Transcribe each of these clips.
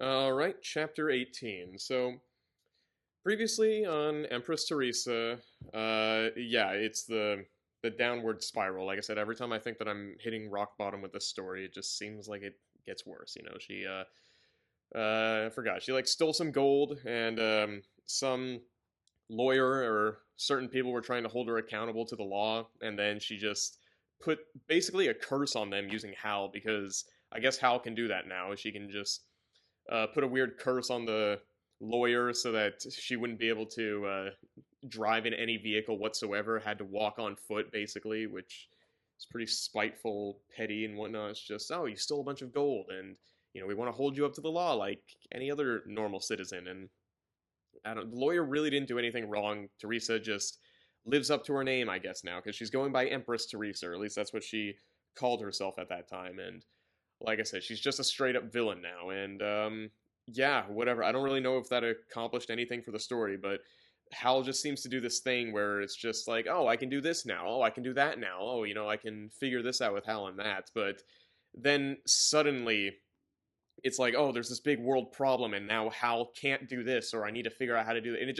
Alright, chapter 18. So, previously on Empress Theresa, yeah, it's the downward spiral. Like I said, every time I think that I'm hitting rock bottom with this story, it just seems like it gets worse. I forgot. She, like, stole some gold, and, some lawyer or certain people were trying to hold her accountable to the law, and then she just put basically a curse on them using Hal, because I guess Hal can do that now. She can just put a weird curse on the lawyer so that she wouldn't be able to drive in any vehicle whatsoever, had to walk on foot basically, which is pretty spiteful, petty, and whatnot. It's just, oh, you stole a bunch of gold, and we want to hold you up to the law like any other normal citizen. And the lawyer really didn't do anything wrong. Theresa just lives up to her name, I guess, now, because she's going by Empress Theresa, or at least that's what she called herself at that time. And like I said, she's just a straight up villain now. And yeah, whatever. I don't really know if that accomplished anything for the story, but Hal just seems to do this thing where it's just like, oh, I can do this now. Oh, I can do that now. Oh, I can figure this out with Hal and that. But then suddenly it's like, oh, there's this big world problem, and now Hal can't do this, or I need to figure out how to do it. And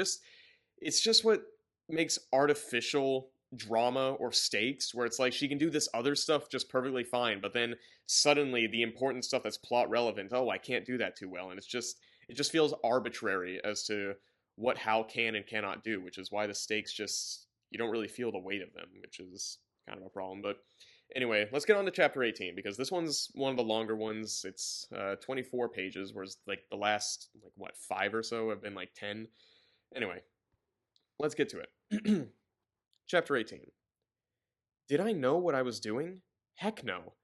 it's just what makes artificial drama or stakes, where it's like she can do this other stuff just perfectly fine, but then suddenly the important stuff that's plot relevant, oh, I can't do that too well, and it just feels arbitrary as to what Hal can and cannot do, which is why the stakes just you don't really feel the weight of them, which is kind of a problem. But anyway, let's get on to chapter 18, because this one's one of the longer ones. It's 24 pages, whereas like the last like what 5 or so have been like 10. Anyway, let's get to it. Chapter 18. Did I know what I was doing? Heck no.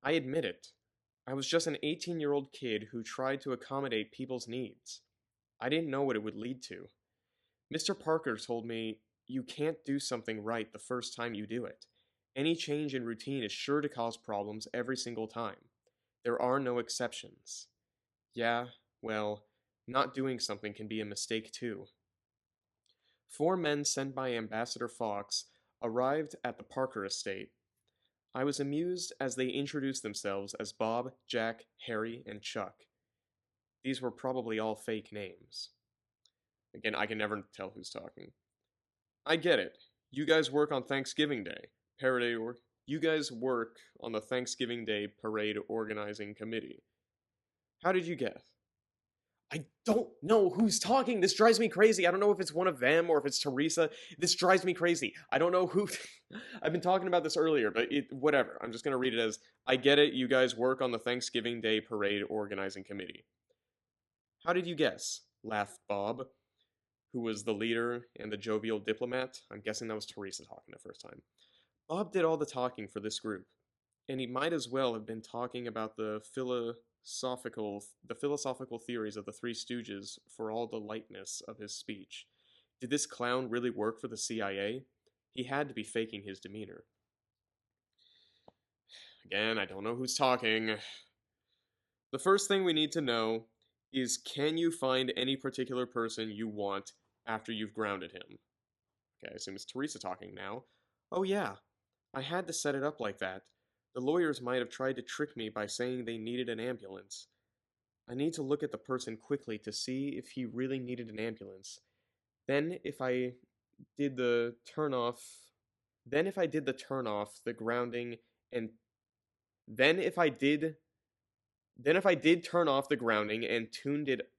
I admit it. I was just an 18-year-old kid who tried to accommodate people's needs. I didn't know what it would lead to. Mr. Parker told me, you can't do something right the first time you do it. Any change in routine is sure to cause problems every single time. There are no exceptions. Yeah, well, not doing something can be a mistake too. 4 men sent by Ambassador Fox arrived at the Parker estate. I was amused as they introduced themselves as Bob, Jack, Harry, and Chuck. These were probably all fake names. Again, I can never tell who's talking. I get it. You guys work on Thanksgiving Day. You guys work on the Thanksgiving Day parade organizing committee. How did you guess? I don't know who's talking. This drives me crazy. I don't know if it's one of them or if it's Theresa. This drives me crazy. I don't know who. I've been talking about this earlier, but whatever. I'm just going to read it as I get it. You guys work on the Thanksgiving Day parade organizing committee. How did you guess? Laughed Bob, who was the leader and the jovial diplomat. I'm guessing that was Theresa talking the first time. Bob did all the talking for this group, and he might as well have been talking about the philosophical theories of the Three Stooges for all the lightness of his speech. Did this clown really work for the CIA? He had to be faking his demeanor. Again, I don't know who's talking. The first thing we need to know is, can you find any particular person you want after you've grounded him? Okay, I assume it's Theresa talking now. Oh yeah, I had to set it up like that. The lawyers might have tried to trick me by saying they needed an ambulance. I need to look at the person quickly to see if he really needed an ambulance. Then if I did the turn off, the grounding, and then if I did turn off the grounding and tuned it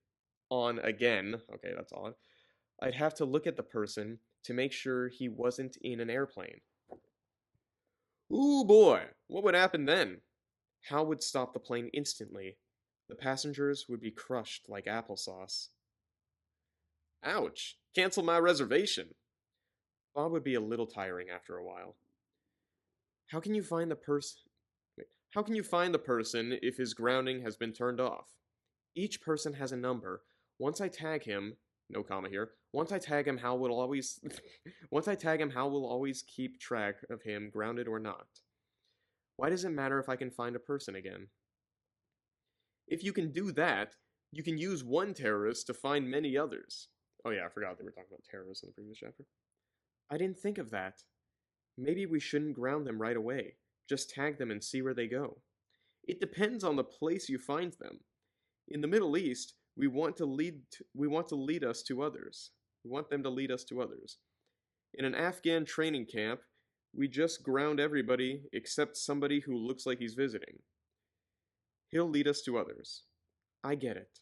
on again, okay, that's odd. I'd have to look at the person to make sure he wasn't in an airplane. Ooh boy, what would happen then? Hal would stop the plane instantly. The passengers would be crushed like applesauce. Ouch! Cancel my reservation! Bob would be a little tiring after a while. How can you find the person? How can you find the person if his grounding has been turned off? Each person has a number. Once I tag him, no comma here. Once I tag him, Hal will always keep track of him grounded or not. Why does it matter if I can find a person again? If you can do that, you can use one terrorist to find many others. Oh yeah, I forgot they were talking about terrorists in the previous chapter. I didn't think of that. Maybe we shouldn't ground them right away. Just tag them and see where they go. It depends on the place you find them. In the Middle East, we want to lead us to others. We want them to lead us to others. In an Afghan training camp, we just ground everybody except somebody who looks like he's visiting. He'll lead us to others. I get it.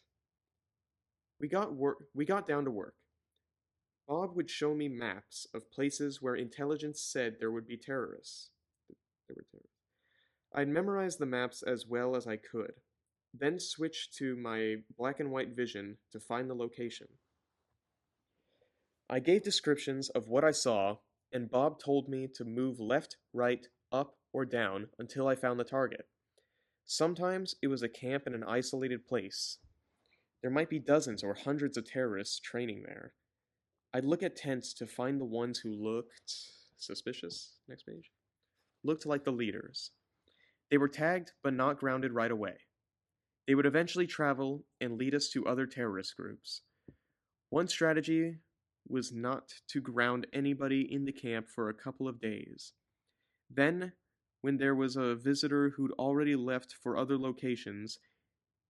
We got down to work. Bob would show me maps of places where intelligence said there would be terrorists. There were terrorists. I'd memorize the maps as well as I could, then switch to my black and white vision to find the location. I gave descriptions of what I saw, and Bob told me to move left, right, up, or down until I found the target. Sometimes it was a camp in an isolated place. There might be dozens or hundreds of terrorists training there. I'd look at tents to find the ones who looked suspicious. Next page. Looked like the leaders. They were tagged but not grounded right away. They would eventually travel and lead us to other terrorist groups. One strategy was not to ground anybody in the camp for a couple of days. Then, when there was a visitor who'd already left for other locations,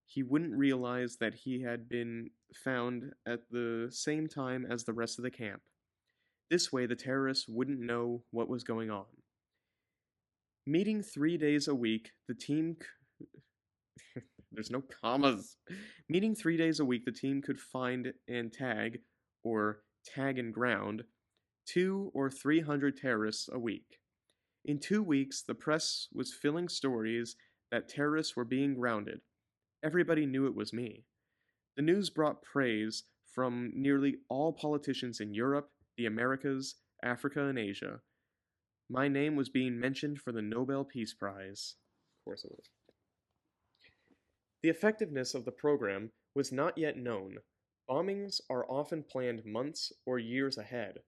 he wouldn't realize that he had been found at the same time as the rest of the camp. This way, the terrorists wouldn't know what was going on. Meeting 3 days a week, the team there's no commas. Meeting 3 days a week, the team could find and tag, or tag and ground, 200 or 300 terrorists a week. In 2 weeks, the press was filling stories that terrorists were being grounded. Everybody knew it was me. The news brought praise from nearly all politicians in Europe, the Americas, Africa, and Asia. My name was being mentioned for the Nobel Peace Prize. Of course it was. The effectiveness of the program was not yet known. Bombings are often planned months or years ahead.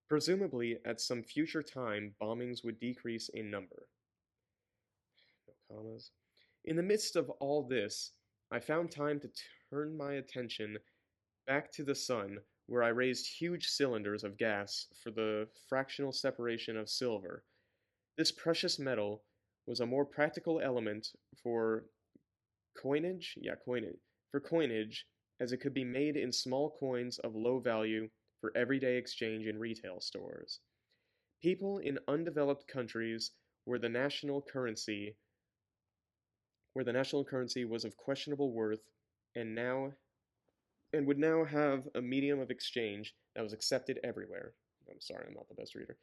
Presumably, at some future time, bombings would decrease in number. No commas. In the midst of all this, I found time to turn my attention back to the sun, where I raised huge cylinders of gas for the fractional separation of silver. This precious metal was a more practical element for coinage, as it could be made in small coins of low value for everyday exchange in retail stores. People in undeveloped countries where the national currency was of questionable worth and would now have a medium of exchange that was accepted everywhere. I'm sorry, I'm not the best reader.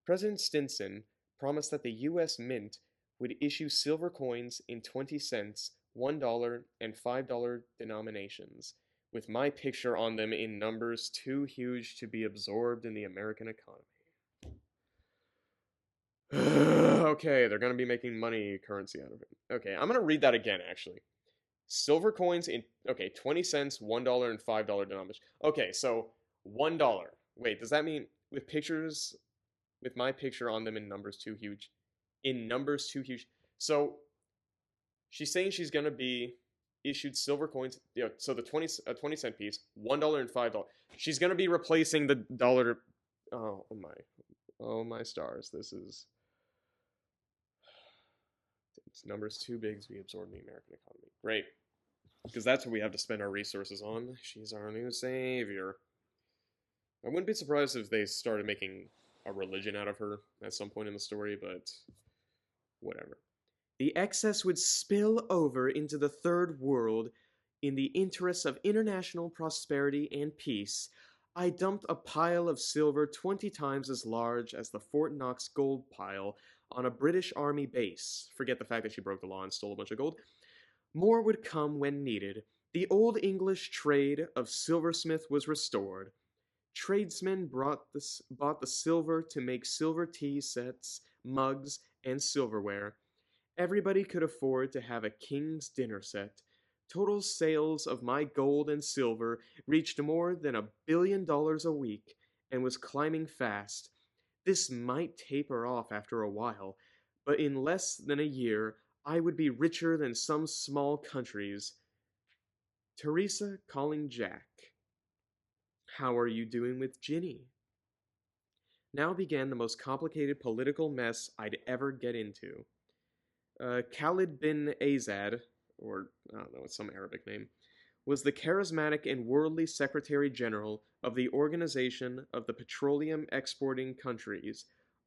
President Stinson promised that the U.S. Mint would issue silver coins in 20 cents, $1, and $5 denominations, with my picture on them in numbers too huge to be absorbed in the American economy. Okay, they're going to be making money currency out of it. Okay, I'm going to read that again, actually. Silver coins in, 20 cents, $1, and $5 denomination. Okay, so $1. Wait, does that mean with pictures, with my picture on them in numbers too huge? In numbers too huge. So she's saying she's going to be issued silver coins, so the 20 cent piece, $1 and $5. She's going to be replacing the dollar. Oh my stars. This number's too big to be absorbed in the American economy. Great. Because that's what we have to spend our resources on. She's our new savior. I wouldn't be surprised if they started making a religion out of her at some point in the story, but whatever. The excess would spill over into the third world in the interests of international prosperity and peace. I dumped a pile of silver 20 times as large as the Fort Knox gold pile on a British Army base. Forget the fact that she broke the law and stole a bunch of gold. More would come when needed. The old English trade of silversmith was restored. Tradesmen bought the silver to make silver tea sets, mugs, and silverware. Everybody could afford to have a king's dinner set. Total sales of my gold and silver reached more than $1 billion a week and was climbing fast. This might taper off after a while, but in less than a year, I would be richer than some small countries. Theresa calling Jack. How are you doing with Ginny? Now began the most complicated political mess I'd ever get into. Khalid bin Azad, or I don't know, it's some Arabic name, was the charismatic and worldly Secretary General of the Organization of the Petroleum Exporting Countries,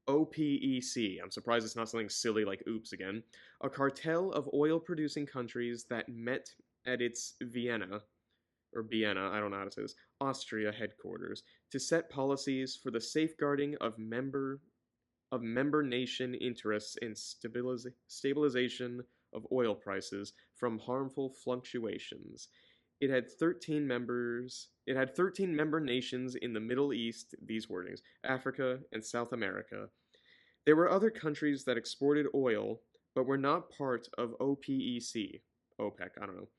OPEC. I'm surprised it's not something silly like OOPS again. A cartel of oil producing countries that met at its Vienna, I don't know how to say this, Austria headquarters to set policies for the safeguarding of member nation interests and stabilization of oil prices from harmful fluctuations. It had 13 member nations in the Middle East, these wordings, Africa, and South America. There were other countries that exported oil, but were not part of OPEC, OPEC, I don't know,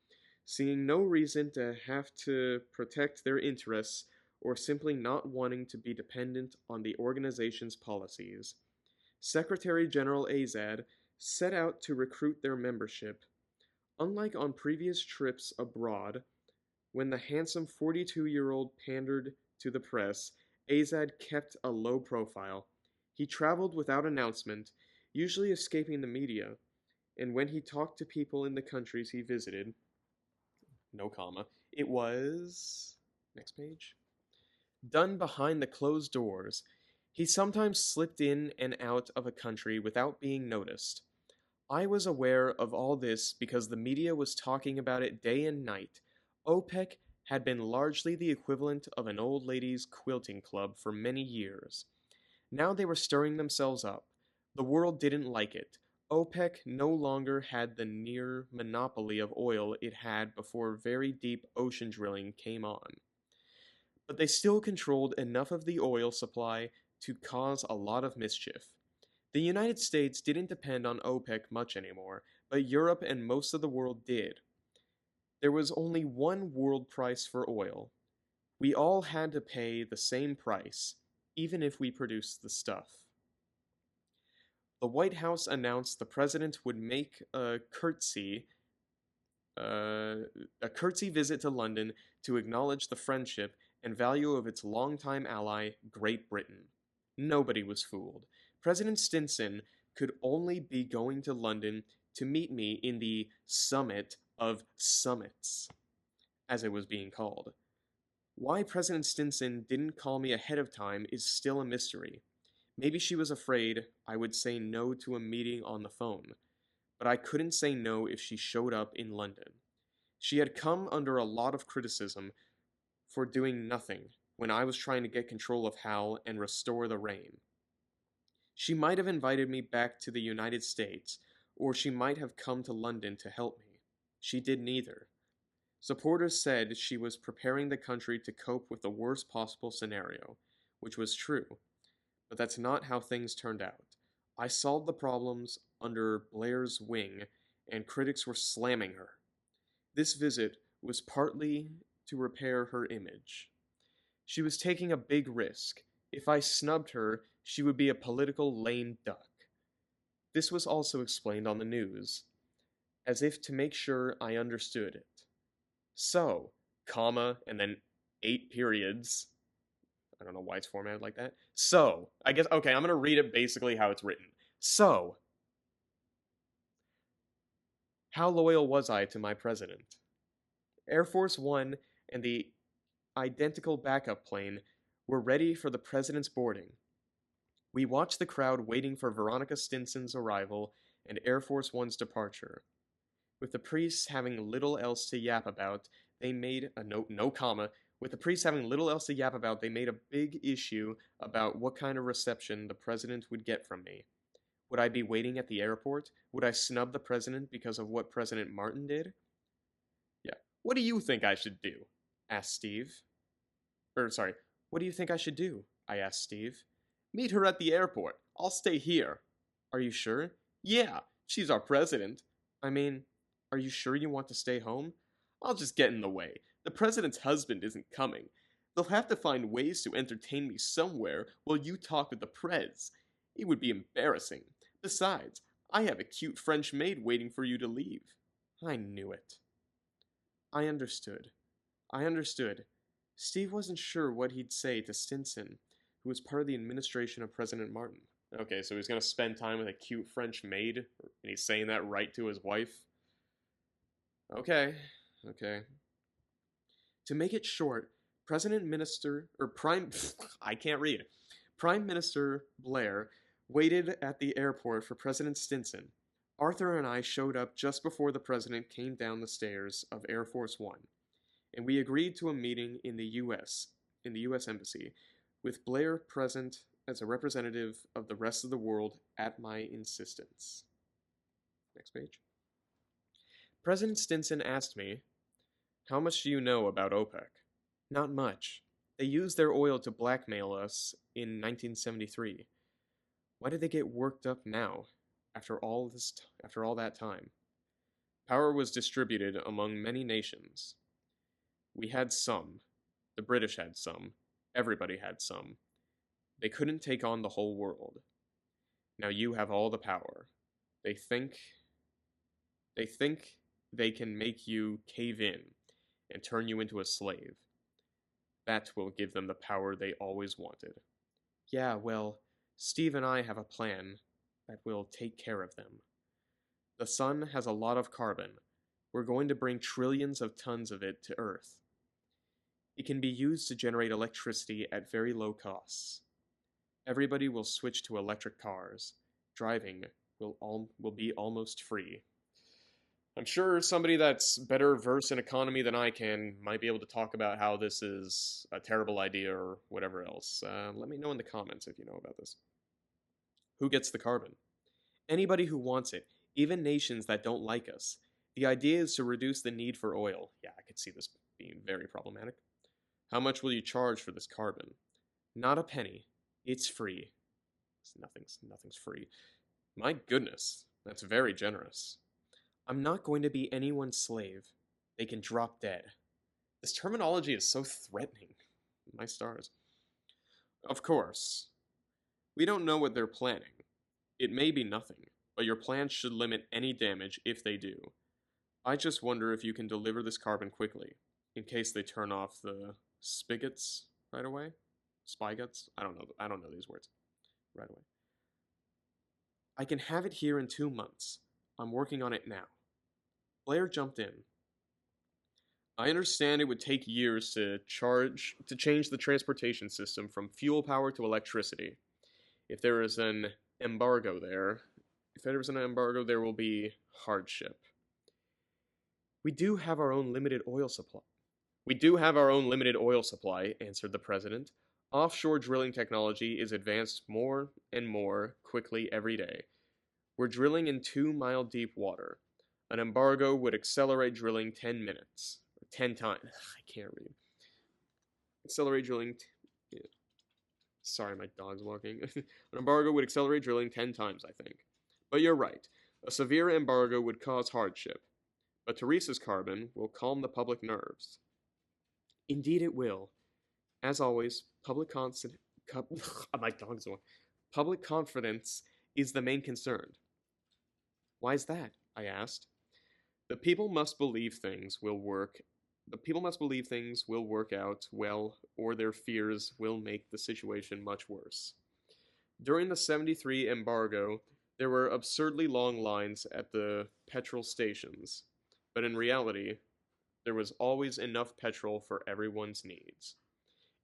seeing no reason to have to protect their interests or simply not wanting to be dependent on the organization's policies. Secretary General Azad set out to recruit their membership. Unlike on previous trips abroad, when the handsome 42-year-old pandered to the press, Azad kept a low profile. He traveled without announcement, usually escaping the media, and when he talked to people in the countries he visited, no comma, it was, next page, done behind the closed doors. He sometimes slipped in and out of a country without being noticed. I was aware of all this because the media was talking about it day and night. OPEC had been largely the equivalent of an old ladies' quilting club for many years. Now they were stirring themselves up. The world didn't like it. OPEC no longer had the near monopoly of oil it had before very deep ocean drilling came on. But they still controlled enough of the oil supply to cause a lot of mischief. The United States didn't depend on OPEC much anymore, but Europe and most of the world did. There was only one world price for oil. We all had to pay the same price, even if we produced the stuff. The White House announced the president would make a curtsy visit to London to acknowledge the friendship and value of its longtime ally, Great Britain. Nobody was fooled. President Stinson could only be going to London to meet me in the Summit of Summits, as it was being called. Why President Stinson didn't call me ahead of time is still a mystery. Maybe she was afraid I would say no to a meeting on the phone, but I couldn't say no if she showed up in London. She had come under a lot of criticism for doing nothing when I was trying to get control of Hal and restore the rain. She might have invited me back to the United States, or she might have come to London to help me. She did neither. Supporters said she was preparing the country to cope with the worst possible scenario, which was true. But that's not how things turned out. I solved the problems under Blair's wing, and critics were slamming her. This visit was partly to repair her image. She was taking a big risk. If I snubbed her, she would be a political lame duck. This was also explained on the news, as if to make sure I understood it. So, comma, and then 8 periods. I don't know why it's formatted like that. So, I guess, okay, I'm going to read it basically how it's written. So, how loyal was I to my president? Air Force One and the identical backup plane were ready for the president's boarding. We watched the crowd waiting for Veronica Stinson's arrival and Air Force One's departure. With the priests having little else to yap about, they made a no comma. With the priests having little else to yap about, they made a big issue about what kind of reception the president would get from me. Would I be waiting at the airport? Would I snub the president because of what President Martin did? Yeah. What do you think I should do? Asked Steve. What do you think I should do? I asked Steve. Meet her at the airport. I'll stay here. Are you sure? Yeah, she's our president. I mean, are you sure you want to stay home? I'll just get in the way. The president's husband isn't coming. They'll have to find ways to entertain me somewhere while you talk with the prez. It would be embarrassing. Besides, I have a cute French maid waiting for you to leave. I knew it. I understood. Steve wasn't sure what he'd say to Stinson, who was part of the administration of President Martin. Okay, so he's going to spend time with a cute French maid, and he's saying that right to his wife? Okay, okay. To make it short, President Minister, or Prime, I can't read. Prime Minister Blair waited at the airport for President Stinson. Arthur and I showed up just before the president came down the stairs of Air Force One, and we agreed to a meeting in the U.S. Embassy, with Blair present as a representative of the rest of the world at my insistence. Next page. President Stinson asked me, "How much do you know about OPEC?" "Not much. They used their oil to blackmail us in 1973. Why did they get worked up now, after all that time?" "Power was distributed among many nations. We had some. The British had some. Everybody had some. They couldn't take on the whole world. Now you have all the power. They think they think they can make you cave in and turn you into a slave. That will give them the power they always wanted." "Yeah, well, Steve and I have a plan that will take care of them. The sun has a lot of carbon. We're going to bring trillions of tons of it to Earth. It can be used to generate electricity at very low costs. Everybody will switch to electric cars. Driving will be almost free." I'm sure somebody that's better versed in economy than I can might be able to talk about how this is a terrible idea or whatever else. Let me know in the comments if you know about this. Who gets the carbon? Anybody who wants it, even nations that don't like us. The idea is to reduce the need for oil. Yeah, I could see this being very problematic. How much will you charge for this carbon? Not a penny. It's free. Nothing's free. My goodness, that's very generous. I'm not going to be anyone's slave. They can drop dead. This terminology is so threatening. My stars. Of course. We don't know what they're planning. It may be nothing, but your plans should limit any damage if they do. I just wonder if you can deliver this carbon quickly, in case they turn off the spigots right away. Spigots? I don't know these words. Right away. I can have it here in 2 months. I'm working on it now. Blair jumped in. I understand it would take years to change the transportation system from fuel power to electricity. If there is an embargo there, there will be hardship. We do have our own limited oil supply. We do have our own limited oil supply, answered the president. Offshore drilling technology is advanced more and more quickly every day. We're drilling in 2-mile deep water. An embargo would accelerate drilling 10 minutes. 10 times. I can't read. Accelerate drilling. Yeah. Sorry, my dog's walking. An embargo would accelerate drilling 10 times, I think. But you're right. A severe embargo would cause hardship. But Theresa's carbon will calm the public nerves. Indeed it will. As always, my dog's walking. Public confidence is the main concern. Why's that? I asked. The people must believe things will work out well, or their fears will make the situation much worse. During the 73 embargo, there were absurdly long lines at the petrol stations, but in reality, there was always enough petrol for everyone's needs.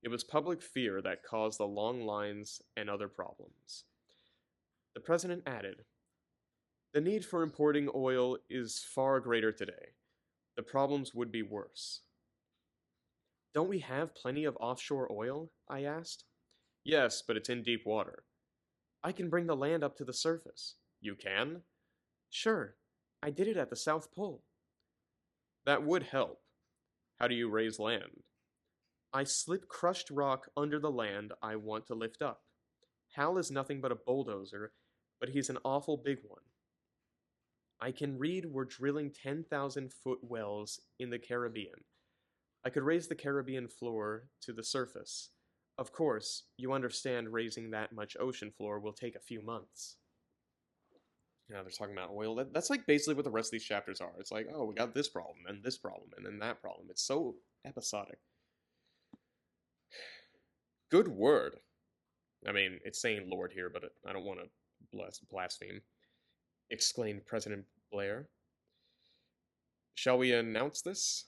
It was public fear that caused the long lines and other problems. The president added, the need for importing oil is far greater today. The problems would be worse. Don't we have plenty of offshore oil? I asked. Yes, but it's in deep water. I can bring the land up to the surface. You can? Sure. I did it at the South Pole. That would help. How do you raise land? I slip crushed rock under the land I want to lift up. Hal is nothing but a bulldozer, but he's an awful big one. I can read we're drilling 10,000-foot wells in the Caribbean. I could raise the Caribbean floor to the surface. Of course, you understand raising that much ocean floor will take a few months. Yeah, they're talking about oil. That's like basically what the rest of these chapters are. It's like, oh, we got this problem, and this problem, and then that problem. It's so episodic. Good word. I mean, it's saying Lord here, but I don't want to blaspheme, exclaimed President Blair. Shall we announce this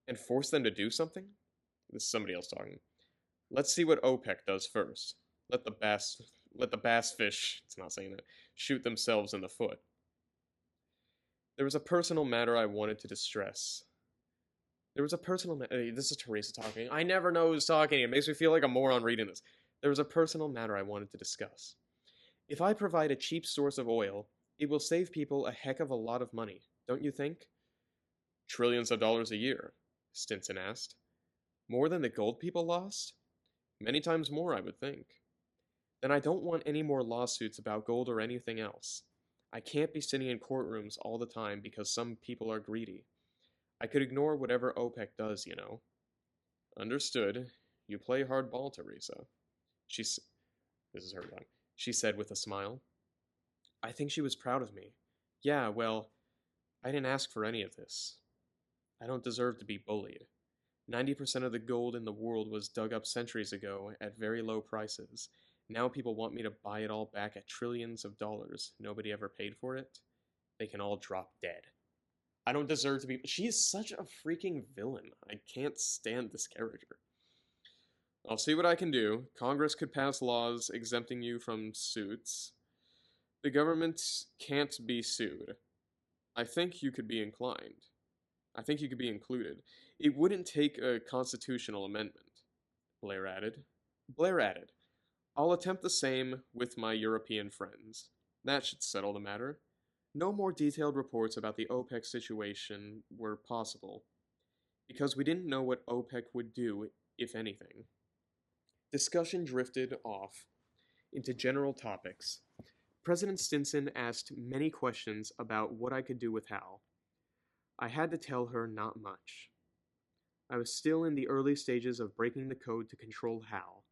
and force them to do something? This is somebody else talking. Let's see what OPEC does first. Let the bass let the bass fish, it's not saying it, shoot themselves in the foot. There was a personal matter I wanted to distress. There was a personal this is Theresa talking. I never know who's talking. It makes me feel like a moron reading this. There was a personal matter I wanted to discuss. If I provide a cheap source of oil, it will save people a heck of a lot of money, don't you think? Trillions of dollars a year, Stinson asked. More than the gold people lost? Many times more, I would think. Then I don't want any more lawsuits about gold or anything else. I can't be sitting in courtrooms all the time because some people are greedy. I could ignore whatever OPEC does, you know. Understood. You play hardball, Theresa. This is her tongue. She said with a smile. I think she was proud of me. Yeah, well, I didn't ask for any of this. I don't deserve to be bullied. 90% of the gold in the world was dug up centuries ago at very low prices. Now people want me to buy it all back at trillions of dollars. Nobody ever paid for it. They can all drop dead. I don't deserve to be. She's such a freaking villain. I can't stand this character. I'll see what I can do. Congress could pass laws exempting you from suits. The government can't be sued. I think you could be inclined. I think you could be included. It wouldn't take a constitutional amendment, Blair added. Blair added, I'll attempt the same with my European friends. That should settle the matter. No more detailed reports about the OPEC situation were possible, because we didn't know what OPEC would do, if anything. Discussion drifted off into general topics. President Stinson asked many questions about what I could do with Hal. I had to tell her not much. I was still in the early stages of breaking the code to control Hal,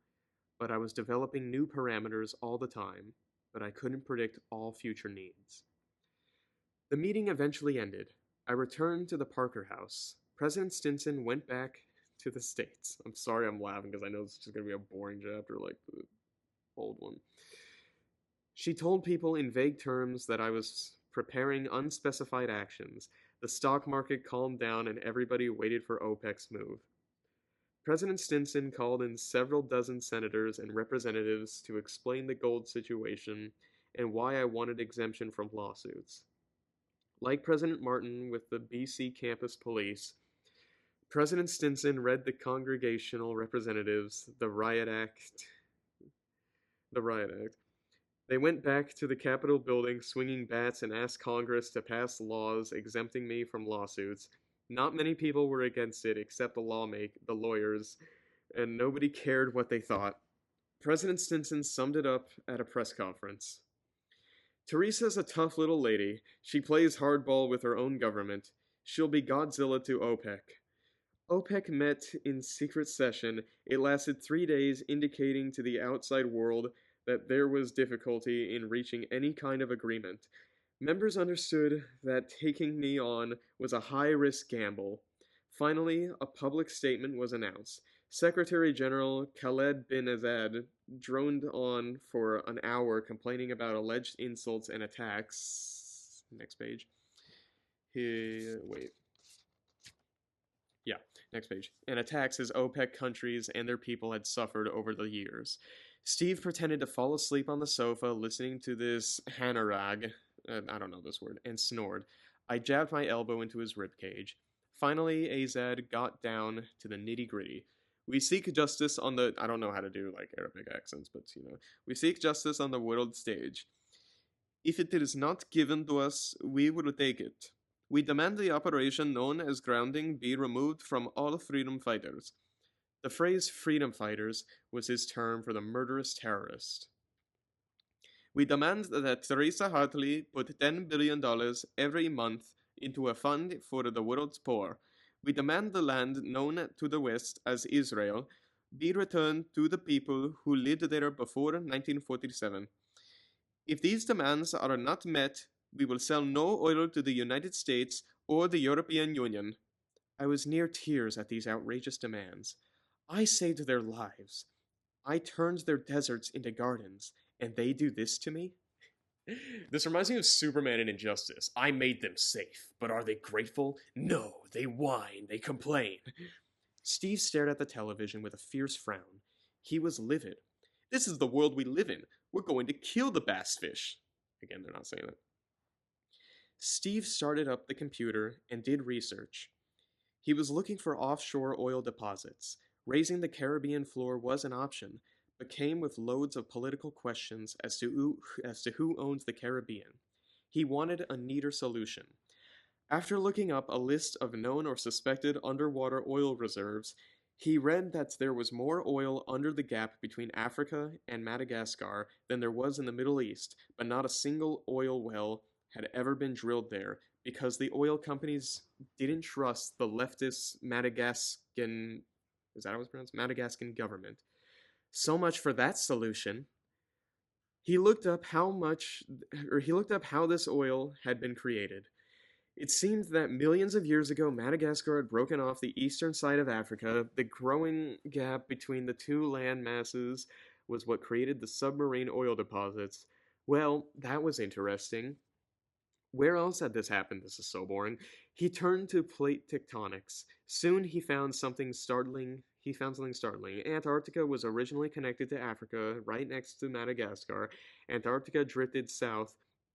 but I was developing new parameters all the time, but I couldn't predict all future needs. The meeting eventually ended. I returned to the Parker house. President Stinson went back to the States. I'm sorry I'm laughing because I know this is just going to be a boring chapter like the old one. She told people in vague terms that I was preparing unspecified actions. The stock market calmed down and everybody waited for OPEC's move. President Stinson called in several dozen senators and representatives to explain the gold situation and why I wanted exemption from lawsuits. Like President Martin with the BC Campus Police, President Stinson read the congregational representatives the riot act. They went back to the Capitol building swinging bats and asked Congress to pass laws exempting me from lawsuits. Not many people were against it except the lawyers, and nobody cared what they thought. President Stinson summed it up at a press conference. Theresa's a tough little lady. She plays hardball with her own government. She'll be Godzilla to OPEC. OPEC met in secret session. It lasted 3 days, indicating to the outside world that there was difficulty in reaching any kind of agreement. Members understood that taking me on was a high-risk gamble. Finally, a public statement was announced. Secretary General Khaled bin Azad droned on for an hour complaining about alleged insults and attacks. Next page. Next page. And attacks as OPEC countries and their people had suffered over the years. Steve pretended to fall asleep on the sofa listening to this Hanarag, I don't know this word, and snored. I jabbed my elbow into his ribcage. Finally, Azad got down to the nitty-gritty. We seek justice on the... I don't know how to do, like, Arabic accents, but, you know. We seek justice on the world stage. If it is not given to us, we will take it. We demand the operation known as grounding be removed from all freedom fighters. The phrase freedom fighters was his term for the murderous terrorist. We demand that Theresa Hartley put $10 billion every month into a fund for the world's poor. We demand the land known to the West as Israel be returned to the people who lived there before 1947. If these demands are not met, we will sell no oil to the United States or the European Union. I was near tears at these outrageous demands. I saved their lives. I turned their deserts into gardens, and they do this to me? This reminds me of Superman and Injustice. I made them safe, but are they grateful? No, they whine, they complain. Steve stared at the television with a fierce frown. He was livid. This is the world we live in. We're going to kill the bass fish. Again, they're not saying it. Steve started up the computer and did research. He was looking for offshore oil deposits. Raising the Caribbean floor was an option, but came with loads of political questions as to who owns the Caribbean. He wanted a neater solution. After looking up a list of known or suspected underwater oil reserves, he read that there was more oil under the gap between Africa and Madagascar than there was in the Middle East, but not a single oil well had ever been drilled there because the oil companies didn't trust the leftist Madagascan, is that how it's pronounced? Madagascan government. So much for that solution. He looked up how this oil had been created. It seemed that millions of years ago, Madagascar had broken off the eastern side of Africa. The growing gap between the two land masses was what created the submarine oil deposits. Well, that was interesting. Where else had this happened? This is so boring. He turned to plate tectonics. Soon he found something startling. Antarctica was originally connected to Africa, right next to Madagascar. Antarctica drifted south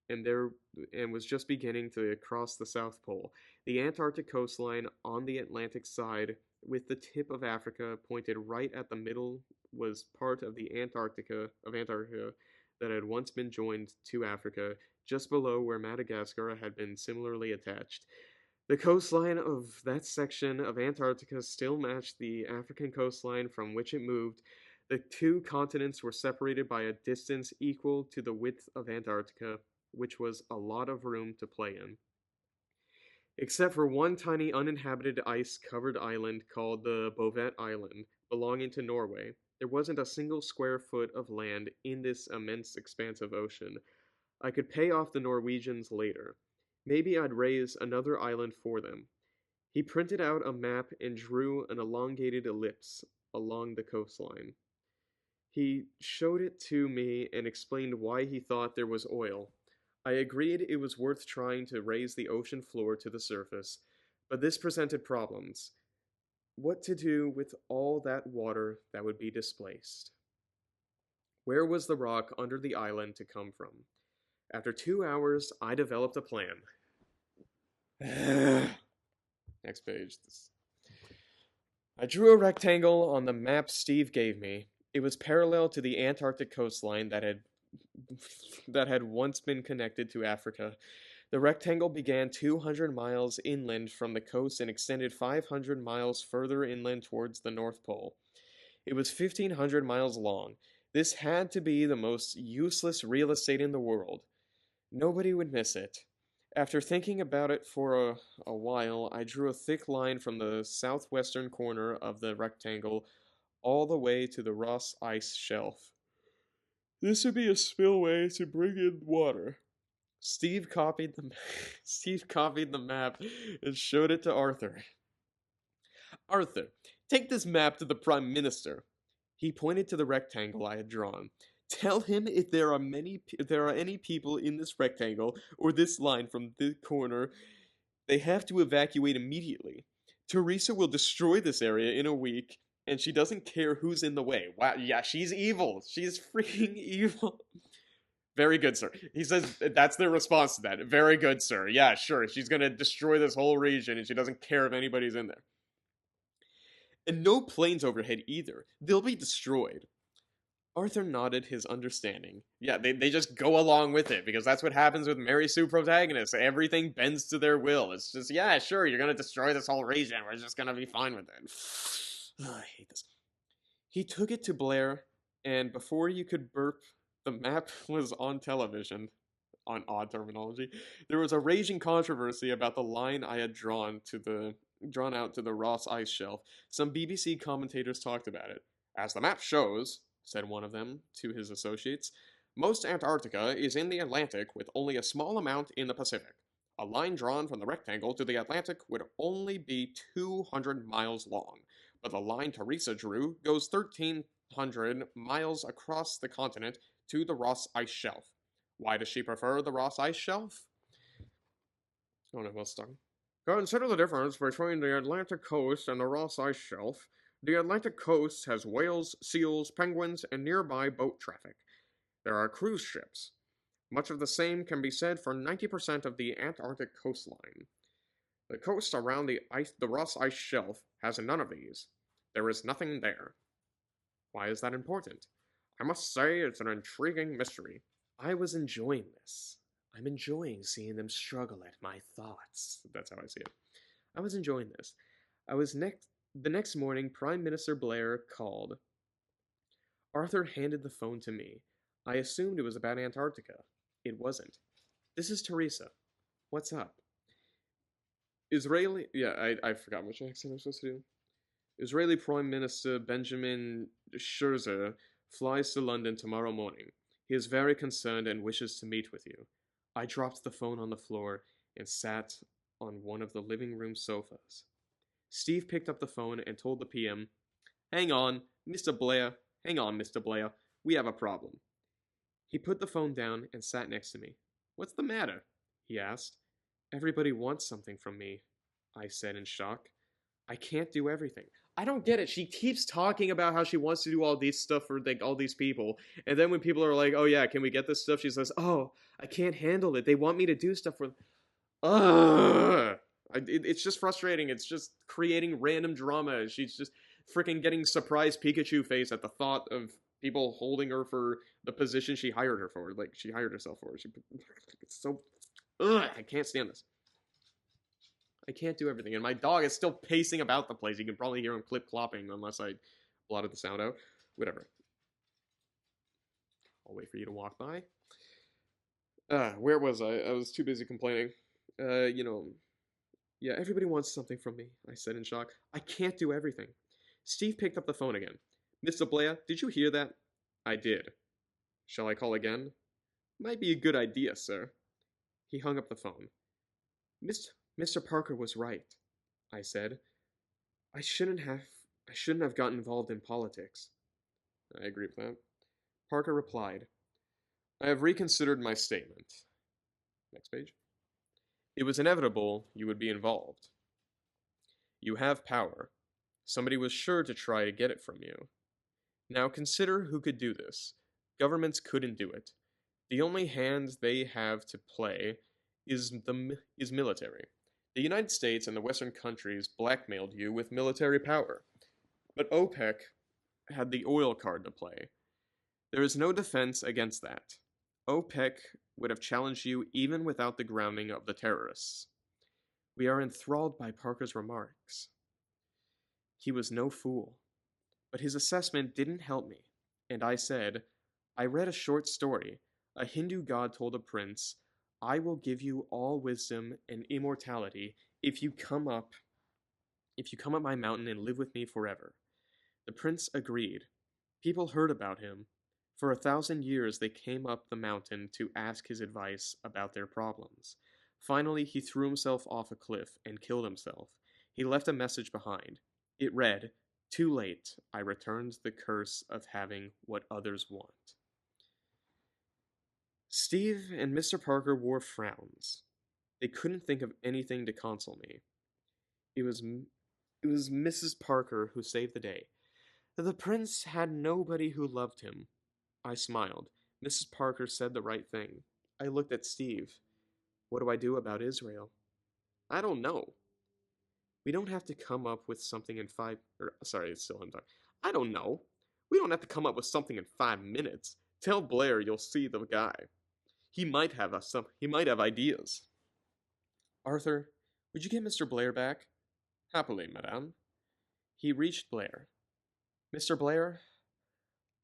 and was just beginning to cross the South Pole. The Antarctic coastline on the Atlantic side, with the tip of Africa pointed right at the middle, was part of the Antarctica that had once been joined to Africa, just below where Madagascar had been similarly attached. The coastline of that section of Antarctica still matched the African coastline from which it moved. The two continents were separated by a distance equal to the width of Antarctica, which was a lot of room to play in. Except for one tiny uninhabited ice-covered island called the Bovet Island, belonging to Norway, there wasn't a single square foot of land in this immense expanse of ocean. I could pay off the Norwegians later. Maybe I'd raise another island for them. He printed out a map and drew an elongated ellipse along the coastline. He showed it to me and explained why he thought there was oil. I agreed it was worth trying to raise the ocean floor to the surface, but this presented problems. What to do with all that water that would be displaced? Where was the rock under the island to come from? After 2 hours, I developed a plan. Next page. I drew a rectangle on the map Steve gave me. It was parallel to the Antarctic coastline that had once been connected to Africa. The rectangle began 200 miles inland from the coast and extended 500 miles further inland towards the North Pole. It was 1,500 miles long. This had to be the most useless real estate in the world. Nobody would miss it. After thinking about it for a while, I drew a thick line from the southwestern corner of the rectangle all the way to the Ross Ice Shelf. This would be a spillway to bring in water. Steve copied the map and showed it to Arthur. Arthur, take this map to the Prime Minister. He pointed to the rectangle I had drawn. Tell him if there are any people in this rectangle or this line from the corner, they have to evacuate immediately. Theresa will destroy this area in a week, and she doesn't care who's in the way. Wow, yeah, she's evil. She's freaking evil. Very good, sir. He says that's their response to that. Very good, sir. Yeah, sure. She's gonna destroy this whole region, and she doesn't care if anybody's in there. And no planes overhead either. They'll be destroyed. Arthur nodded his understanding. Yeah, they just go along with it, because that's what happens with Mary Sue protagonists. Everything bends to their will. It's just, yeah, sure, you're gonna destroy this whole region. We're just gonna be fine with it. I hate this. He took it to Blair, and before you could burp, the map was on television. On odd terminology. There was a raging controversy about the line I had drawn out to the Ross Ice Shelf. Some BBC commentators talked about it. As the map shows, said one of them to his associates, most Antarctica is in the Atlantic with only a small amount in the Pacific. A line drawn from the rectangle to the Atlantic would only be 200 miles long, but the line Theresa drew goes 1,300 miles across the continent to the Ross Ice Shelf. Why does she prefer the Ross Ice Shelf? Oh no, well stuck. Consider the difference between the Atlantic coast and the Ross Ice Shelf. The Atlantic coast has whales, seals, penguins, and nearby boat traffic. There are cruise ships. Much of the same can be said for 90% of the Antarctic coastline. The coast around the Ross Ice Shelf has none of these. There is nothing there. Why is that important? I must say it's an intriguing mystery. I was enjoying this. I'm enjoying seeing them struggle at my thoughts. That's how I see it. I was enjoying this. The next morning, Prime Minister Blair called. Arthur handed the phone to me. I assumed it was about Antarctica. It wasn't. This is Theresa. What's up? I forgot which accent I'm supposed to do. Israeli Prime Minister Benjamin Scherzer flies to London tomorrow morning. He is very concerned and wishes to meet with you. I dropped the phone on the floor and sat on one of the living room sofas. Steve picked up the phone and told the PM, Hang on, Mr. Blair. Hang on, Mr. Blair. We have a problem. He put the phone down and sat next to me. What's the matter? He asked. Everybody wants something from me, I said in shock. I can't do everything. I don't get it. She keeps talking about how she wants to do all these stuff for like all these people, and then when people are like, "Oh yeah, can we get this stuff?" She says, "Oh, I can't handle it. They want me to do stuff for." Ugh! It's just frustrating. It's just creating random drama. She's just freaking getting surprised Pikachu face at the thought of people holding her for the position she hired her for. Like she hired herself for. It's so. Ugh! I can't stand this. I can't do everything. And my dog is still pacing about the place. You can probably hear him clip-clopping unless I blotted the sound out. Whatever. I'll wait for you to walk by. Where was I? I was too busy complaining. Yeah, everybody wants something from me, I said in shock. I can't do everything. Steve picked up the phone again. Mr. Blair, did you hear that? I did. Shall I call again? Might be a good idea, sir. He hung up the phone. Mr. Parker was right, I said. I shouldn't have gotten involved in politics. I agree with that. Parker replied, I have reconsidered my statement. Next page. It was inevitable you would be involved. You have power. Somebody was sure to try to get it from you. Now consider who could do this. Governments couldn't do it. The only hand they have to play is military. The United States and the Western countries blackmailed you with military power. But OPEC had the oil card to play. There is no defense against that. OPEC would have challenged you even without the grounding of the terrorists. We are enthralled by Parker's remarks. He was no fool. But his assessment didn't help me, and I said, I read a short story. A Hindu god told a prince, I will give you all wisdom and immortality if you come up my mountain and live with me forever. The prince agreed. People heard about him. For 1,000 years they came up the mountain to ask his advice about their problems. Finally, he threw himself off a cliff and killed himself. He left a message behind. It read, Too late, I returned the curse of having what others want. Steve and Mr. Parker wore frowns. They couldn't think of anything to console me. It was Mrs. Parker who saved the day. The prince had nobody who loved him. I smiled. Mrs. Parker said the right thing. I looked at Steve. What do I do about Israel? I don't know. We don't have to come up with something in it's still him talking. I don't know. We don't have to come up with something in 5 minutes. Tell Blair you'll see the guy. He might have ideas. Arthur, would you get Mr. Blair back? Happily, madame. He reached Blair. Mr. Blair,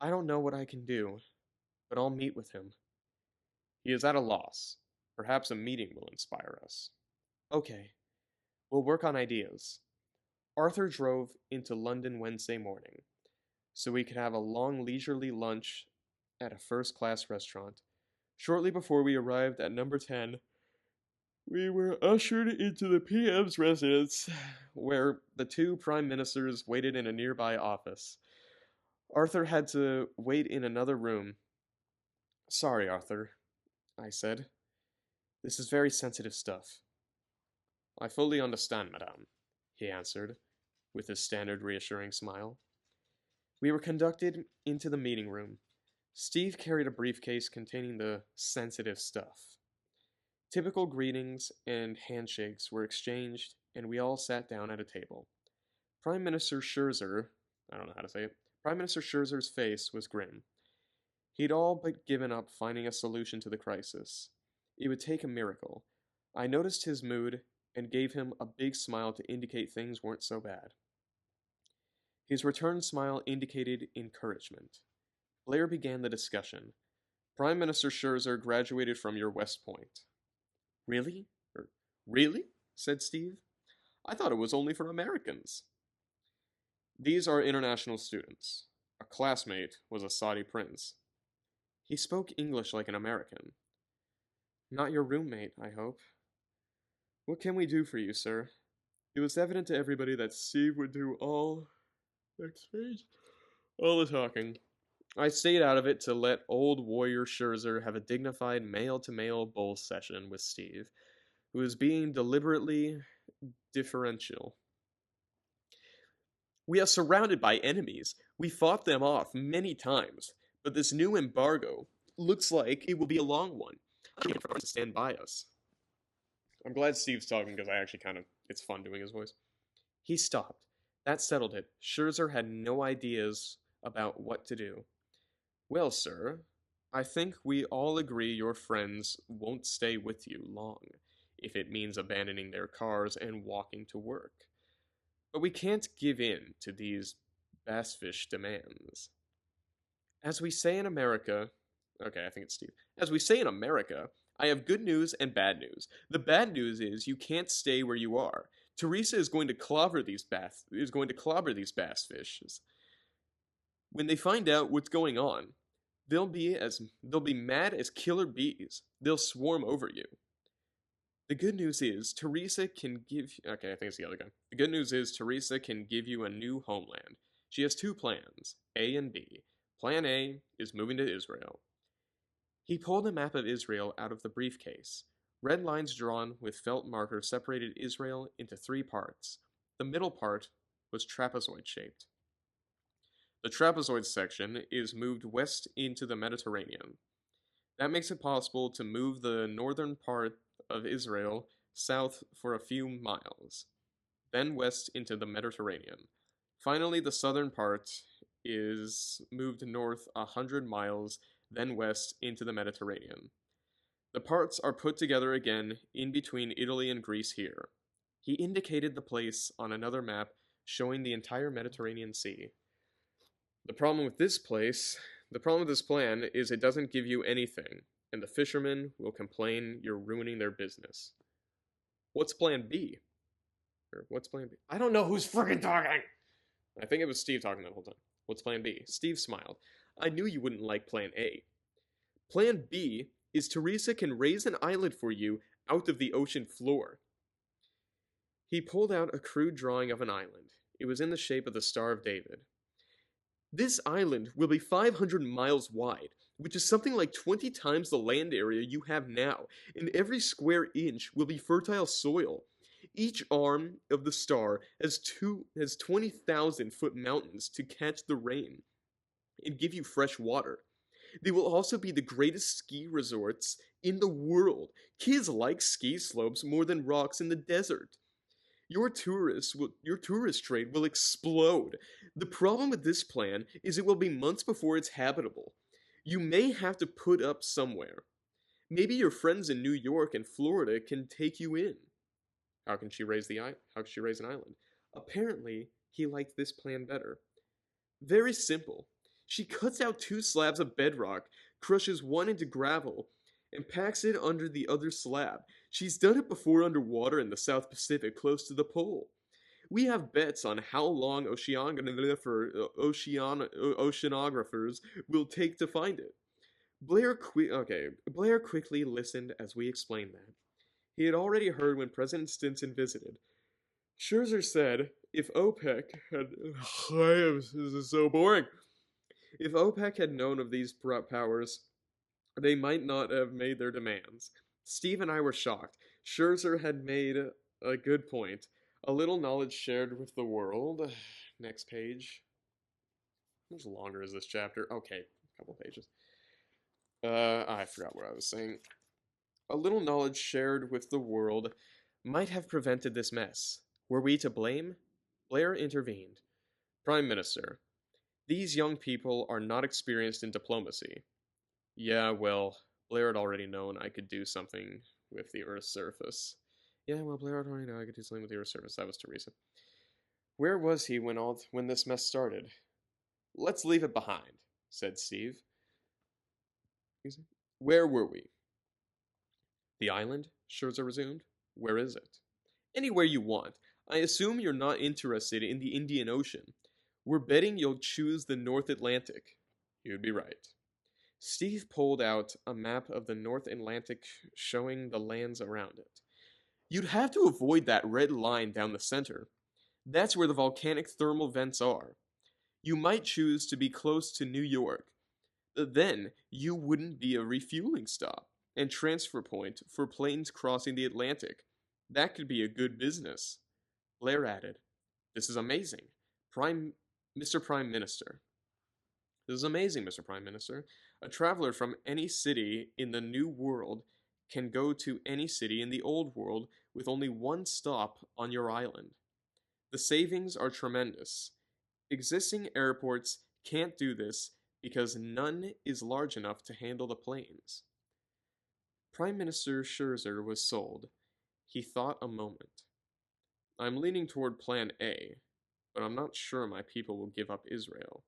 I don't know what I can do, but I'll meet with him. He is at a loss. Perhaps a meeting will inspire us. Okay, we'll work on ideas. Arthur drove into London Wednesday morning, so we could have a long leisurely lunch at a first-class restaurant. Shortly before we arrived at number 10, we were ushered into the PM's residence, where the two prime ministers waited in a nearby office. Arthur had to wait in another room. Sorry, Arthur. I said. This is very sensitive stuff. I fully understand, madame, he answered, with his standard reassuring smile. We were conducted into the meeting room. Steve carried a briefcase containing the sensitive stuff. Typical greetings and handshakes were exchanged, and we all sat down at a table. Prime Minister Scherzer, I don't know how to say it, Prime Minister Scherzer's face was grim. He'd all but given up finding a solution to the crisis. It would take a miracle. I noticed his mood and gave him a big smile to indicate things weren't so bad. His return smile indicated encouragement. Blair began the discussion. Prime Minister Scherzer graduated from your West Point. Really? Really? Said Steve. I thought it was only for Americans. These are international students. A classmate was a Saudi prince. He spoke English like an American. Not your roommate, I hope. What can we do for you, sir? It was evident to everybody that Steve would do all the talking. I stayed out of it to let old warrior Scherzer have a dignified male-to-male bull session with Steve, who was being deliberately differential. We are surrounded by enemies. We fought them off many times, but this new embargo looks like it will be a long one. I'm waiting for to stand by us. I'm glad Steve's talking because it's fun doing his voice. He stopped. That settled it. Scherzer had no ideas about what to do. Well, sir, I think we all agree your friends won't stay with you long, if it means abandoning their cars and walking to work. But we can't give in to these bassfish demands. As we say in America, okay, I think it's Steve. As we say in America, I have good news and bad news. The bad news is you can't stay where you are. Theresa is going to clobber these bass fishes. When they find out what's going on, they'll be mad as killer bees. They'll swarm over you. The good news is Theresa can give okay, I think it's the other guy. The good news is Theresa can give you a new homeland. She has two plans, A and B. Plan A is moving to Israel. He pulled a map of Israel out of the briefcase. Red lines drawn with felt markers separated Israel into 3 parts. The middle part was trapezoid-shaped. The trapezoid section is moved west into the Mediterranean. That makes it possible to move the northern part of Israel south for a few miles, then west into the Mediterranean. Finally, the southern part is moved north 100 miles, then west into the Mediterranean. The parts are put together again in between Italy and Greece here. He indicated the place on another map showing the entire Mediterranean Sea. The problem with this plan is it doesn't give you anything, and the fishermen will complain you're ruining their business. What's plan B? Or what's plan B? I don't know who's friggin' talking! I think it was Steve talking that whole time. What's plan B? Steve smiled. I knew you wouldn't like plan A. Plan B is Theresa can raise an island for you out of the ocean floor. He pulled out a crude drawing of an island. It was in the shape of the Star of David. This island will be 500 miles wide, which is something like 20 times the land area you have now, and every square inch will be fertile soil. Each arm of the star has 20,000-foot mountains to catch the rain and give you fresh water. They will also be the greatest ski resorts in the world. Kids like ski slopes more than rocks in the desert. Your tourist trade will explode. The problem with this plan is it will be months before it's habitable. You may have to put up somewhere. Maybe your friends in New York and Florida can take you in. How can she raise an island? Apparently, he liked this plan better. Very simple. She cuts out 2 slabs of bedrock, crushes one into gravel, and packs it under the other slab. She's done it before underwater in the South Pacific, close to the pole. We have bets on how long oceanographers will take to find it. Blair quickly listened as we explained that. He had already heard when President Stinson visited. Scherzer said, if OPEC had... This is so boring. If OPEC had known of these powers, They might not have made their demands. Steve and I were shocked. Scherzer had made a good point. A little knowledge shared with the world. Next page. How much longer is this chapter? Okay, a couple pages. I forgot what I was saying. A little knowledge shared with the world might have prevented this mess. Were we to blame? Blair intervened. Prime Minister, these young people are not experienced in diplomacy. Yeah, well, Blair had already known I could do something with the Earth's surface. Yeah, well, Blair had already known I could do something with the Earth's surface. That was Theresa. Where was he when this mess started? Let's leave it behind, said Steve. Where were we? The island? Scherzer resumed. Where is it? Anywhere you want. I assume you're not interested in the Indian Ocean. We're betting you'll choose the North Atlantic. You'd be right. Steve pulled out a map of the North Atlantic showing the lands around it. You'd have to avoid that red line down the center. That's where the volcanic thermal vents are. You might choose to be close to New York. Then you wouldn't be a refueling stop and transfer point for planes crossing the Atlantic. That could be a good business. Blair added, This is amazing. Mr. Prime Minister. This is amazing, Mr. Prime Minister. A traveler from any city in the New World can go to any city in the Old World with only one stop on your island. The savings are tremendous. Existing airports can't do this because none is large enough to handle the planes. Prime Minister Scherzer was sold. He thought a moment. I'm leaning toward Plan A, but I'm not sure my people will give up Israel.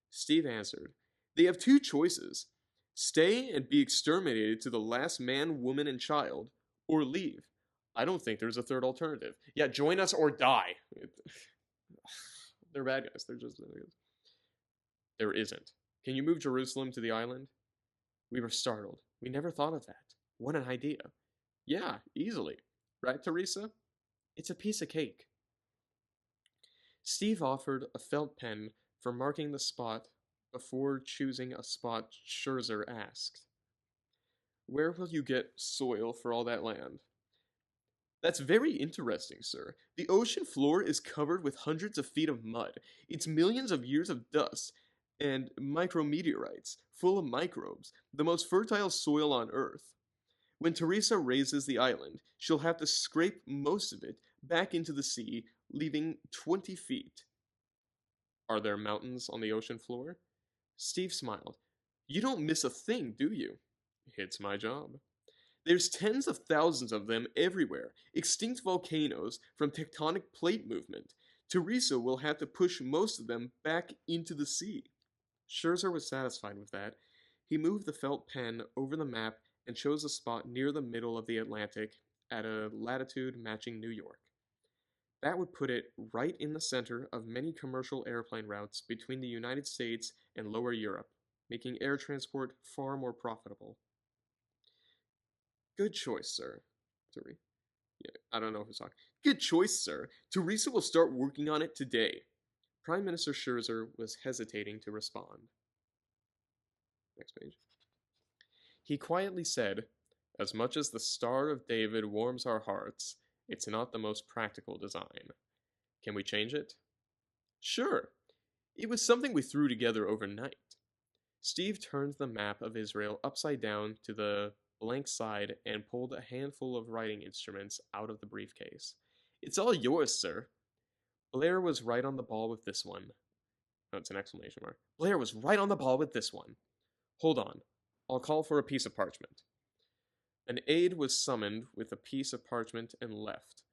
Steve answered, They have two choices. Stay and be exterminated to the last man, woman, and child, or leave. I don't think there's a third alternative. Yeah, join us or die. They're bad guys. They're just bad guys. There isn't. Can you move Jerusalem to the island? We were startled. We never thought of that. What an idea. Yeah, easily. Right, Theresa? It's a piece of cake. Steve offered a felt pen for marking the spot before choosing a spot. Scherzer asked, Where will you get soil for all that land? That's very interesting, sir. The ocean floor is covered with hundreds of feet of mud. It's millions of years of dust and micrometeorites, full of microbes, the most fertile soil on Earth. When Theresa raises the island, she'll have to scrape most of it back into the sea, leaving 20 feet. Are there mountains on the ocean floor? Steve smiled. You don't miss a thing, do you? It's my job. There's tens of thousands of them everywhere, extinct volcanoes from tectonic plate movement. Theresa will have to push most of them back into the sea. Scherzer was satisfied with that. He moved the felt pen over the map and chose a spot near the middle of the Atlantic at a latitude matching New York. That would put it right in the center of many commercial airplane routes between the United States and Lower Europe, making air transport far more profitable. Good choice, sir. Yeah, I don't know who's talking. Good choice, sir. Theresa will start working on it today. Prime Minister Scherzer was hesitating to respond. Next page. He quietly said, As much as the Star of David warms our hearts, it's not the most practical design. Can we change it? Sure. It was something we threw together overnight. Steve turned the map of Israel upside down to the blank side and pulled a handful of writing instruments out of the briefcase. It's all yours, sir. Blair was right on the ball with this one. Oh, it's an exclamation mark. Blair was right on the ball with this one. Hold on. I'll call for a piece of parchment. An aide was summoned with a piece of parchment and left.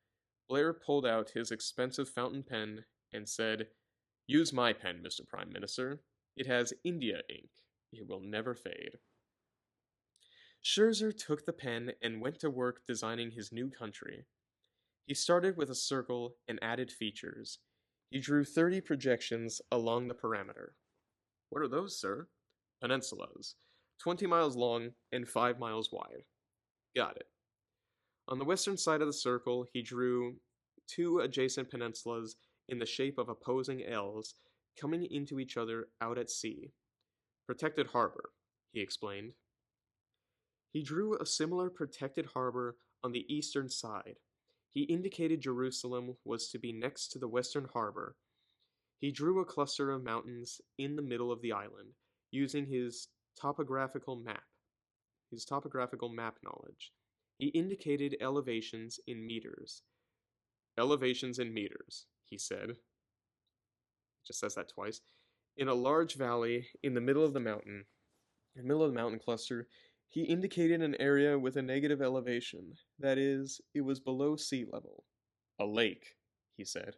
Blair pulled out his expensive fountain pen and said, Use my pen, Mr. Prime Minister. It has India ink. It will never fade. Scherzer took the pen and went to work designing his new country. He started with a circle and added features. He drew 30 projections along the perimeter. What are those, sir? Peninsulas, 20 miles long and 5 miles wide. Got it. On the western side of the circle, he drew 2 adjacent peninsulas in the shape of opposing L's coming into each other out at sea. Protected harbor, he explained. He drew a similar protected harbor on the eastern side. He indicated Jerusalem was to be next to the western harbor. He drew a cluster of mountains in the middle of the island, using topographical map, his topographical map knowledge. He indicated elevations in meters. Elevations in meters, he said. Just says that twice. In a large valley in the middle of the mountain, in the middle of the mountain cluster, he indicated an area with a negative elevation. That is, it was below sea level. A lake, he said.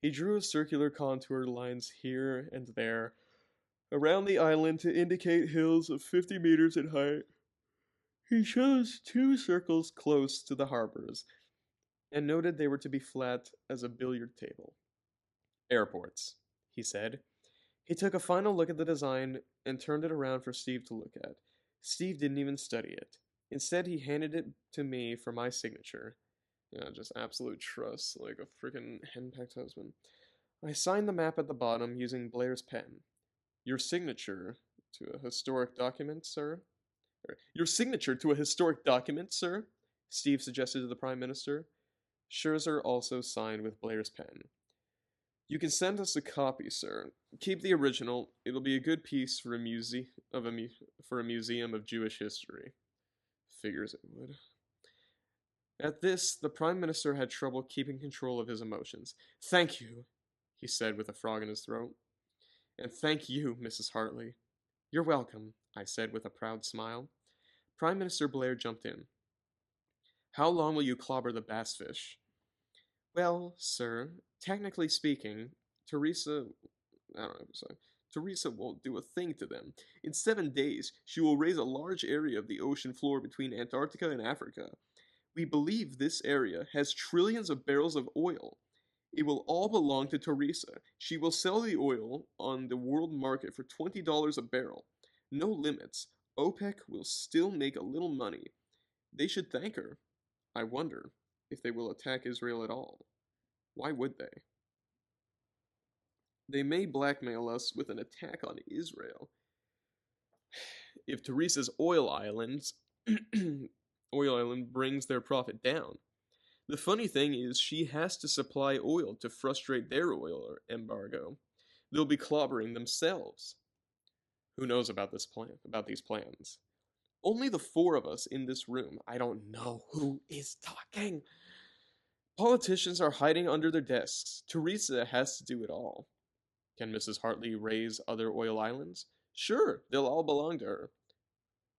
He drew a circular contour lines here and there around the island to indicate hills of 50 meters in height. He chose 2 circles close to the harbors and noted they were to be flat as a billiard table. Airports, he said. He took a final look at the design and turned it around for Steve to look at. Steve didn't even study it. Instead, he handed it to me for my signature. Yeah, just absolute trust, like a freaking henpecked husband. I signed the map at the bottom using Blair's pen. Your signature to a historic document, sir? Your signature to a historic document, sir? Steve suggested to the Prime Minister. Scherzer also signed with Blair's pen. You can send us a copy, sir. Keep the original. It'll be a good piece for a museum of Jewish history. Figures it would. At this, the Prime Minister had trouble keeping control of his emotions. Thank you, he said with a frog in his throat. And thank you, Mrs. Hartley. You're welcome, I said with a proud smile. Prime Minister Blair jumped in. How long will you clobber the bass fish? Well, sir, technically speaking, Theresa won't do a thing to them. In 7 days, she will raise a large area of the ocean floor between Antarctica and Africa. We believe this area has trillions of barrels of oil. It will all belong to Theresa. She will sell the oil on the world market for $20 a barrel. No limits. OPEC will still make a little money. They should thank her. I wonder if they will attack Israel at all. Why would they? They may blackmail us with an attack on Israel. If Theresa's oil island brings their profit down. The funny thing is she has to supply oil to frustrate their oil embargo. They'll be clobbering themselves. Who knows about these plans? Only the 4 of us in this room. I don't know who is talking. Politicians are hiding under their desks. Theresa has to do it all. Can Mrs. Hartley raise other oil islands? Sure, they'll all belong to her.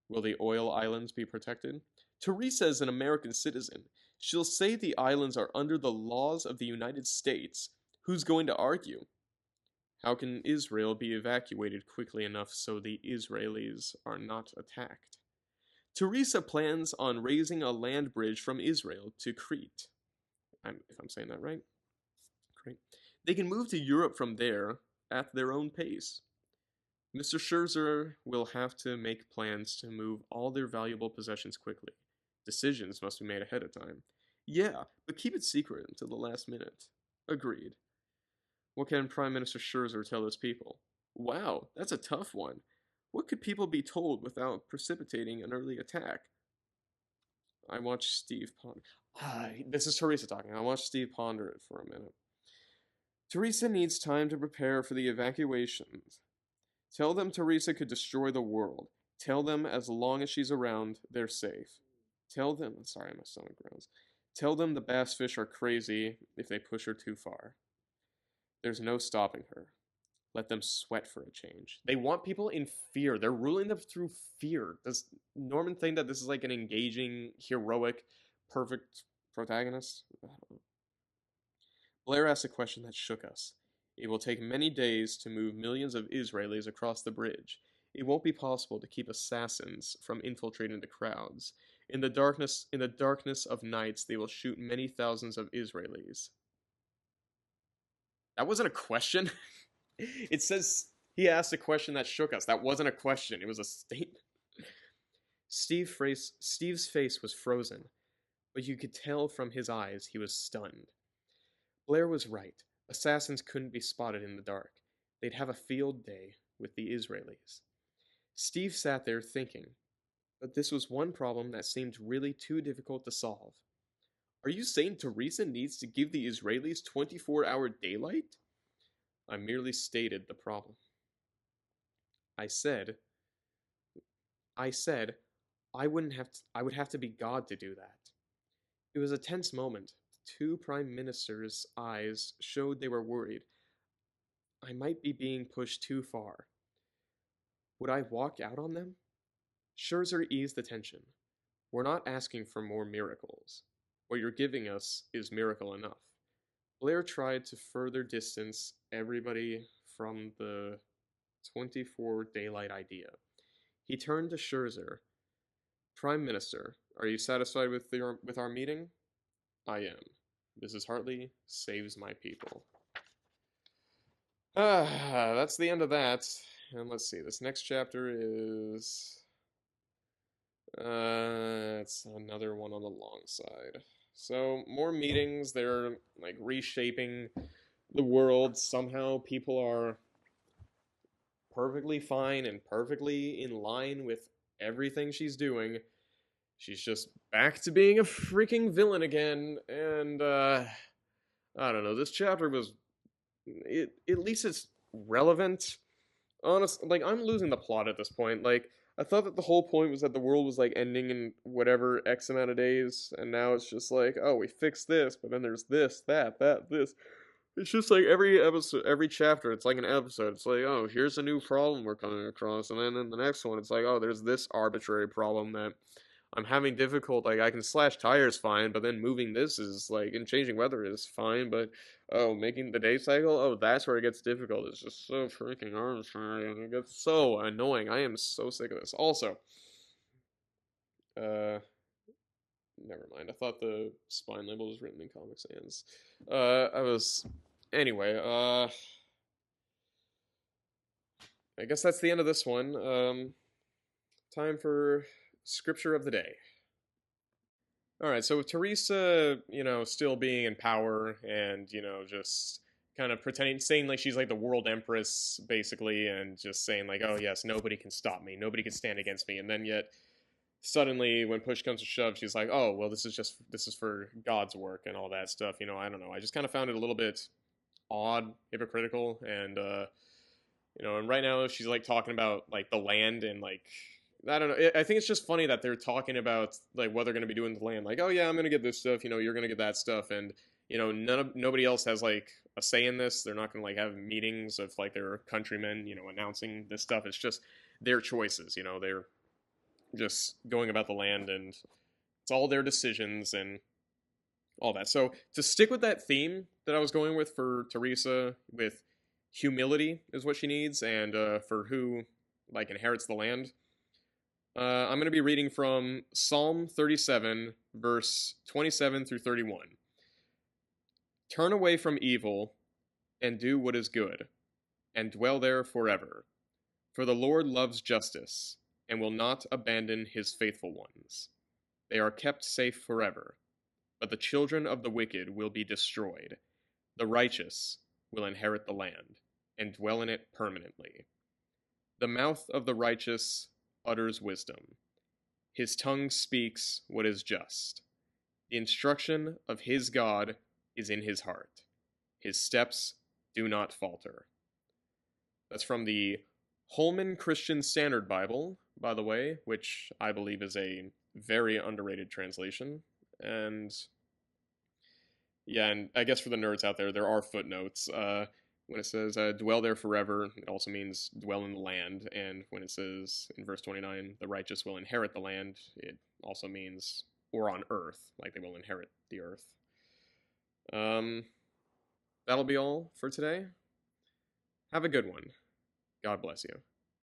Will the oil islands be protected? Theresa is an American citizen. She'll say the islands are under the laws of the United States. Who's going to argue? How can Israel be evacuated quickly enough so the Israelis are not attacked? Theresa plans on raising a land bridge from Israel to Crete. If I'm saying that right. Great. They can move to Europe from there at their own pace. Mr. Scherzer will have to make plans to move all their valuable possessions quickly. Decisions must be made ahead of time. Yeah, but keep it secret until the last minute. Agreed. What can Prime Minister Scherzer tell his people? Wow, that's a tough one. What could people be told without precipitating an early attack? I watched Steve ponder. This is Theresa talking. I watched Steve ponder it for a minute. Theresa needs time to prepare for the evacuations. Tell them Theresa could destroy the world. Tell them as long as she's around, they're safe. Tell them, sorry, my stomach groans. Tell them the bass fish are crazy if they push her too far. There's no stopping her. Let them sweat for a change. They want people in fear. They're ruling them through fear. Does Norman think that this is like an engaging, heroic, perfect protagonist? I don't know. Blair asked a question that shook us. It will take many days to move millions of Israelis across the bridge. It won't be possible to keep assassins from infiltrating the crowds. In the darkness of nights, they will shoot many thousands of Israelis. That wasn't a question. It says he asked a question that shook us. That wasn't a question. It was a statement. Steve's face was frozen, but you could tell from his eyes he was stunned. Blair was right. Assassins couldn't be spotted in the dark. They'd have a field day with the Israelis. Steve sat there thinking. But this was one problem that seemed really too difficult to solve. Are you saying Theresa needs to give the Israelis 24-hour daylight? I merely stated the problem. I said, I said, I would have to be God to do that. It was a tense moment. The two prime ministers' eyes showed they were worried. I might be being pushed too far. Would I walk out on them? Scherzer eased the tension. We're not asking for more miracles. What you're giving us is miracle enough. Blair tried to further distance everybody from the 24 daylight idea. He turned to Scherzer. Prime Minister, are you satisfied with our meeting? I am. Mrs. Hartley saves my people. That's the end of that. And let's see, this next chapter is... it's another one on the long side. So, more meetings, they're, like, reshaping the world. Somehow people are perfectly fine and perfectly in line with everything she's doing. She's just back to being a freaking villain again, and, I don't know, this chapter was... at least it's relevant. Honestly, like, I'm losing the plot at this point. Like, I thought that the whole point was that the world was, like, ending in whatever X amount of days, and now it's just like, oh, we fixed this, but then there's this, that, this. It's just like every episode, every chapter, it's like an episode. It's like, oh, here's a new problem we're coming across, and then in the next one, it's like, oh, there's this arbitrary problem that I'm having difficult, like, I can slash tires fine, but then moving this is, like, and changing weather is fine, but, oh, making the day cycle, oh, that's where it gets difficult. It's just so freaking arbitrary, and it gets so annoying. I am so sick of this. Also, never mind. I thought the spine label was written in Comic Sans. Anyway, I guess that's the end of this one. Time for Scripture of the Day. Alright, so with Theresa, still being in power and, just kind of pretending, saying like she's like the world empress, basically, and just saying like, oh yes, nobody can stop me, nobody can stand against me, and then yet, suddenly, when push comes to shove, she's like, oh, well, this is for God's work and all that stuff, I don't know, I just kind of found it a little bit odd, hypocritical, and, and right now she's like talking about like the land and like I don't know. I think it's just funny that they're talking about like what they're going to be doing to the land. Like, oh yeah, I'm going to get this stuff. You're going to get that stuff, and nobody else has like a say in this. They're not going to like have meetings of like their countrymen, announcing this stuff. It's just their choices. They're just going about the land, and it's all their decisions and all that. So to stick with that theme that I was going with for Theresa, with humility is what she needs, and for who like inherits the land. I'm going to be reading from Psalm 37, verse 27 through 31. Turn away from evil and do what is good, and dwell there forever. For the Lord loves justice, and will not abandon his faithful ones. They are kept safe forever, but the children of the wicked will be destroyed. The righteous will inherit the land, and dwell in it permanently. The mouth of the righteous utters wisdom. His tongue speaks what is just. The instruction of his God is in his heart. His steps do not falter. That's from the Holman Christian Standard Bible, by the way, which I believe is a very underrated translation. And yeah, and I guess for the nerds out there are footnotes. When it says, dwell there forever, it also means dwell in the land. And when it says, in verse 29, the righteous will inherit the land, it also means, or on earth, like they will inherit the earth. That'll be all for today. Have a good one. God bless you.